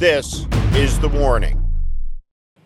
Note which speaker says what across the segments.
Speaker 1: This is the warning.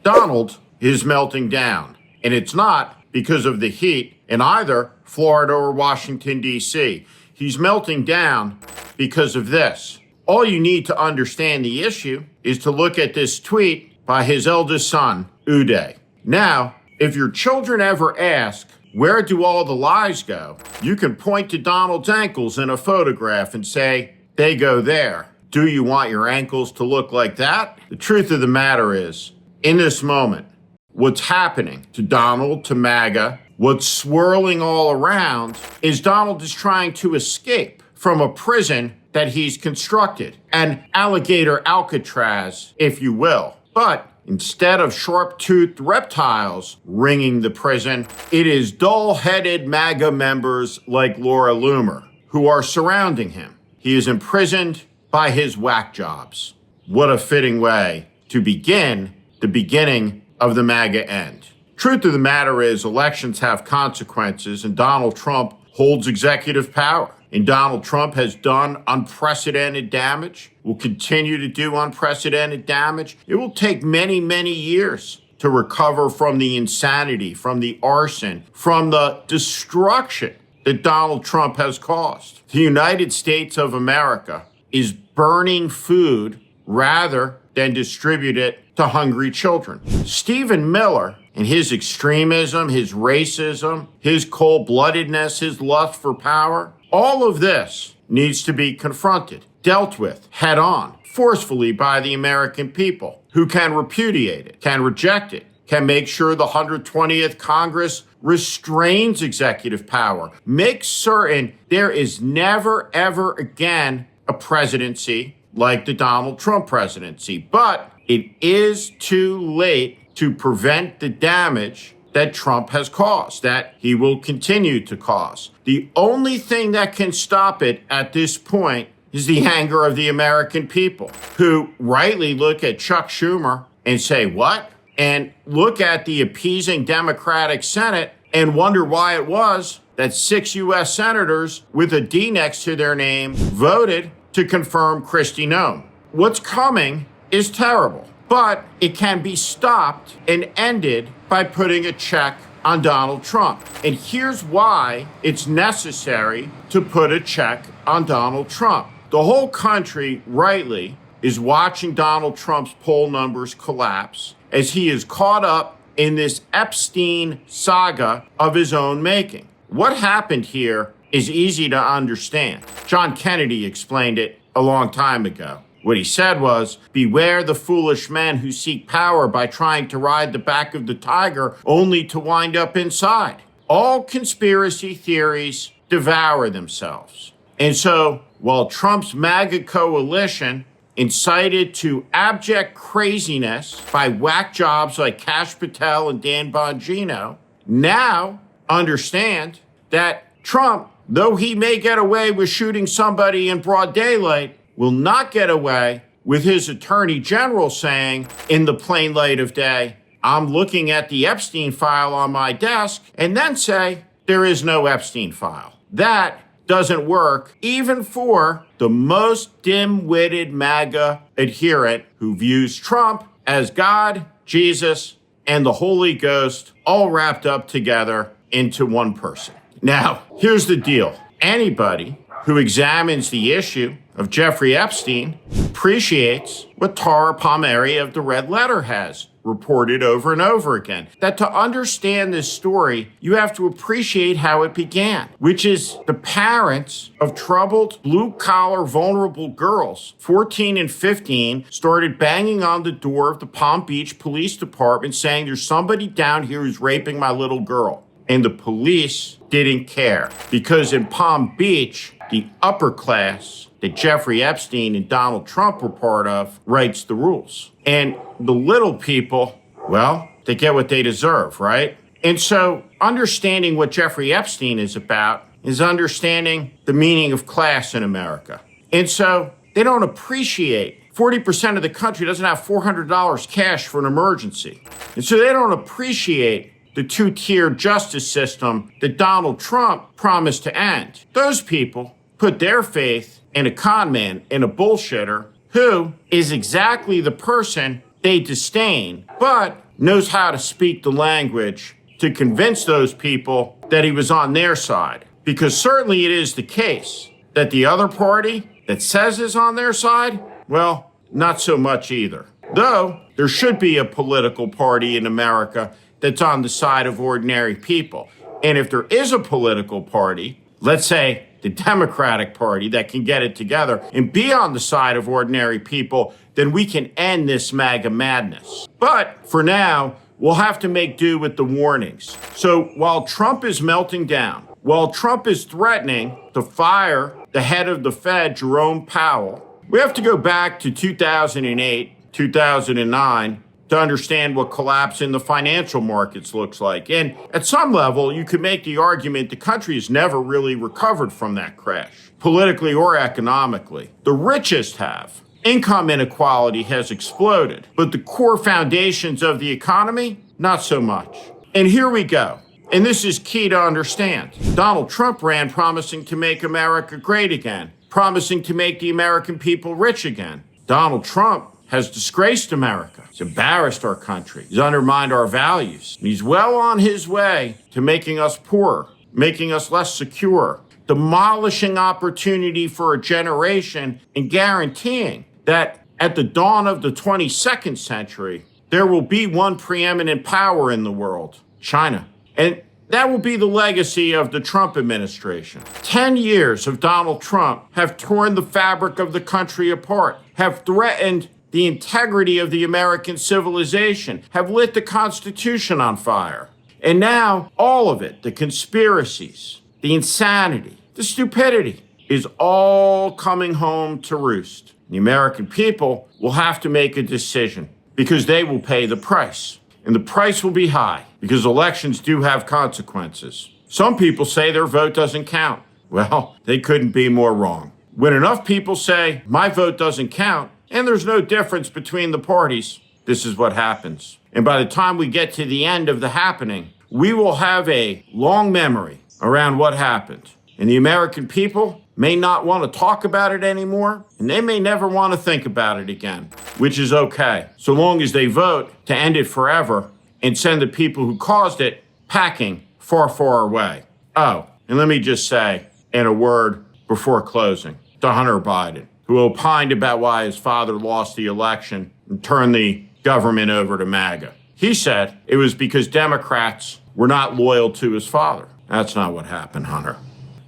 Speaker 1: Donald is melting down, and it's not because of the heat in either Florida or Washington, D.C. He's melting down because of this. All you need to understand the issue is to look at this tweet by his eldest son, Uday. Now, if your children ever ask, where do all the lies go? You can point to Donald's ankles in a photograph and say, they go there. Do you want your ankles to look like that? The truth of the matter is, in this moment, what's happening to Donald, to MAGA, what's swirling all around is Donald is trying to escape from a prison that he's constructed, an alligator Alcatraz, if you will. But instead of sharp-toothed reptiles ringing the prison, it is dull-headed MAGA members like Laura Loomer who are surrounding him. He is imprisoned by his whack jobs. What a fitting way to begin the beginning of the MAGA end. Truth of the matter is, elections have consequences, and Donald Trump holds executive power. And Donald Trump has done unprecedented damage, will continue to do unprecedented damage. It will take many, many years to recover from the insanity, from the arson, from the destruction that Donald Trump has caused. The United States of America is burning food rather than distribute it to hungry children. Stephen Miller and his extremism, his racism, his cold-bloodedness, his lust for power, all of this needs to be confronted, dealt with head on, forcefully by the American people who can repudiate it, can reject it, can make sure the 120th Congress restrains executive power, makes certain there is never, ever again a presidency like the Donald Trump presidency. But it is too late to prevent the damage that Trump has caused, that he will continue to cause. The only thing that can stop it at this point is the anger of the American people, who rightly look at Chuck Schumer and say, what? And look at the appeasing Democratic Senate and wonder why it was that 6 U.S. senators with a D next to their name voted to confirm Kristi Noem. What's coming is terrible, but it can be stopped and ended by putting a check on Donald Trump. And here's why it's necessary to put a check on Donald Trump. The whole country, rightly, is watching Donald Trump's poll numbers collapse as he is caught up in this Epstein saga of his own making. What happened here is easy to understand. John Kennedy explained it a long time ago. What he said was, beware the foolish men who seek power by trying to ride the back of the tiger only to wind up inside. All conspiracy theories devour themselves. And so, while Trump's MAGA coalition incited to abject craziness by whack jobs like Kash Patel and Dan Bongino, now understand that Trump, though he may get away with shooting somebody in broad daylight, will not get away with his attorney general saying in the plain light of day, I'm looking at the Epstein file on my desk, and then say there is no Epstein file. That doesn't work even for the most dim-witted MAGA adherent who views Trump as God, Jesus, and the Holy Ghost all wrapped up together into one person. Now, here's the deal. Anybody who examines the issue of Jeffrey Epstein appreciates what Tara Palmieri of the Red Letter has reported over and over again. That to understand this story, you have to appreciate how it began, which is the parents of troubled, blue-collar, vulnerable girls, 14 and 15, started banging on the door of the Palm Beach Police Department saying, there's somebody down here who's raping my little girl. And the police didn't care because in Palm Beach, the upper class that Jeffrey Epstein and Donald Trump were part of writes the rules. And the little people, well, they get what they deserve, right? And so understanding what Jeffrey Epstein is about is understanding the meaning of class in America. And so they don't appreciate 40% of the country doesn't have $400 cash for an emergency. And so they don't appreciate the two-tier justice system that Donald Trump promised to end. Those people put their faith in a con man, in a bullshitter, who is exactly the person they disdain, but knows how to speak the language to convince those people that he was on their side. Because certainly it is the case that the other party that says is on their side, well, not so much either. Though there should be a political party in America that's on the side of ordinary people. And if there is a political party, let's say the Democratic Party, that can get it together and be on the side of ordinary people, then we can end this MAGA madness. But for now, we'll have to make do with the warnings. So while Trump is melting down, while Trump is threatening to fire the head of the Fed, Jerome Powell, we have to go back to 2008, 2009 to understand what collapse in the financial markets looks like. And at some level, you could make the argument the country has never really recovered from that crash, politically or economically. The richest have. Income inequality has exploded, but the core foundations of the economy, not so much. And here we go. And this is key to understand. Donald Trump ran promising to make America great again, promising to make the American people rich again. Donald Trump has disgraced America. He's embarrassed our country. He's undermined our values. And he's well on his way to making us poorer, making us less secure, demolishing opportunity for a generation and guaranteeing that at the dawn of the 22nd century, there will be one preeminent power in the world, China. And that will be the legacy of the Trump administration. 10 years of Donald Trump have torn the fabric of the country apart, have threatened the integrity of the American civilization, have lit the Constitution on fire. And now all of it, the conspiracies, the insanity, the stupidity, is all coming home to roost. The American people will have to make a decision because they will pay the price. And the price will be high because elections do have consequences. Some people say their vote doesn't count. Well, they couldn't be more wrong. When enough people say, my vote doesn't count, and there's no difference between the parties, this is what happens. And by the time we get to the end of the happening, we will have a long memory around what happened. And the American people may not want to talk about it anymore, and they may never want to think about it again, which is okay, so long as they vote to end it forever and send the people who caused it packing far, far away. Oh, and let me just say, in a word before closing, to Hunter Biden, who opined about why his father lost the election and turned the government over to MAGA. He said it was because Democrats were not loyal to his father. That's not what happened, Hunter.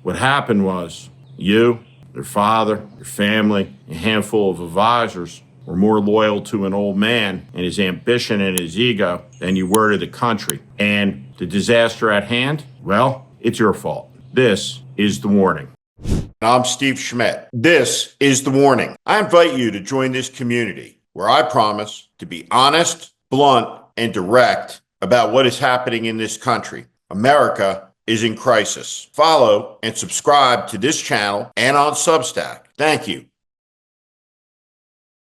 Speaker 1: What happened was you, your father, your family, a handful of advisors were more loyal to an old man and his ambition and his ego than you were to the country. And the disaster at hand, well, it's your fault. This is The Warning. I'm Steve Schmidt. This is The Warning. I invite you to join this community where I promise to be honest, blunt, and direct about what is happening in this country. America is in crisis. Follow and subscribe to this channel and on Substack. Thank you.